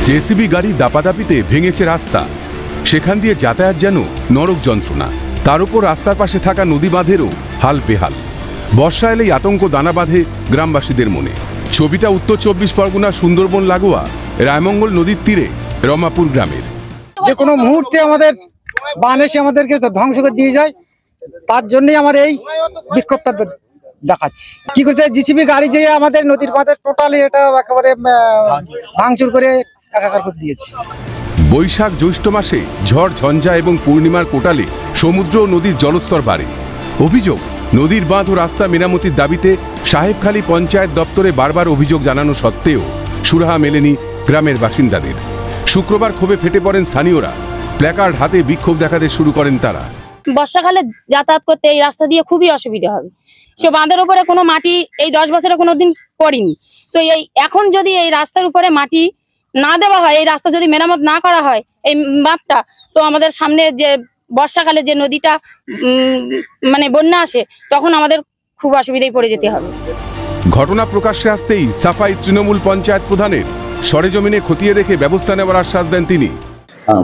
JCB গাড়ি দাপাদাপিতে ভেঙেছে রাস্তা, সেখান দিয়ে যাতায়াত যেন নরক যন্ত্রণা। তার উপর রাস্তার পাশে থাকা নদী বাঁধেরও হাল বেহাল। বর্ষা এলেই আতঙ্ক দানা বাঁধে গ্রামবাসীদের মনে। ছবিটা উত্তর 24 পরগনা সুন্দরবন লাগোয়া রায়মঙ্গল নদীর তীরে রমাপুর গ্রামের। যে কোনো মুহূর্তে আমাদের বান এসে আমাদেরকে ধ্বংস করে দিয়ে যায়, তার জন্যই আমার এই বিক্ষোভটা দেখাচ্ছি। কি করছে জিসিবি গাড়ি যে আমাদের নদীর বাঁধের টোটালি এটা একেবারে ভাঙচুর করে একাকার করে দিয়েছে। বৈশাখ জ্যৈষ্ঠ মাসে ঝড় ঝঞ্ঝা এবং পূর্ণিমার কোটালে সমুদ্র ও নদীর জলস্তর বাড়ে। অভিযোগ, নদীর বাঁধ ও রাস্তা মেরামতির দাবিতে সাহেবখালী পঞ্চায়েত দপ্তরে বারবার অভিযোগ জানানো সত্ত্বেও সুরাহা মেলেনি গ্রামের বাসিন্দাদের। শুক্রবার ক্ষোভে ফেটে পড়েন স্থানীয়রা। প্ল্যাকার্ড হাতে বিক্ষোভ দেখাতে শুরু করেন তারা। বর্ষাকালে যাতায়াত করতে এই রাস্তা দিয়ে খুবই অসুবিধা হবে। সে বাঁধের উপরে কোনো মাটি এই 10 বছরে কোনোদিন পড়েনি। তো এই এখন যদি এই রাস্তার উপরে মাটি না দেওয়া হয়, এই রাস্তা যদি মেরামত না করা হয় এই বাঁধটা, তো আমাদের সামনে যে বর্ষাকালে যে নদীটা মানে বন্যা আসে, তখন আমাদের খুব অসুবিধায় পড়ে যেতে হবে। ঘটনা প্রকাশ্যে আসতেই সাফাই তৃণমূল পঞ্চায়েত প্রধানের সরেজমিনে খতিয়ে দেখে ব্যবস্থা নেওয়ার আশ্বাস দেন তিনি।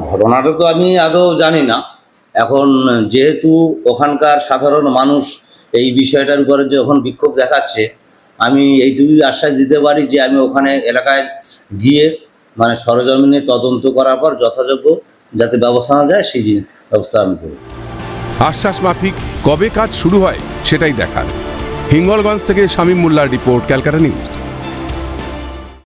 ঘটনাটা তো আমি আদৌ জানি না। এখন যেহেতু ওখানকার সাধারণ মানুষ এই বিষয়টার উপরে যখন বিক্ষোভ দেখাচ্ছে, আমি এইটুকুই আশ্বাস দিতে পারি যে আমি ওখানে এলাকায় গিয়ে মানে সরেজমিনে তদন্ত করার পর যথাযোগ্য যাতে ব্যবস্থা নেওয়া যায় সেই ব্যবস্থা আমি করব। আশ্বাস মাফিক কবে কাজ শুরু হয় সেটাই দেখার। হিঙ্গলগঞ্জ থেকে শামীম মোল্লার রিপোর্ট, ক্যালকাটা নিউজ।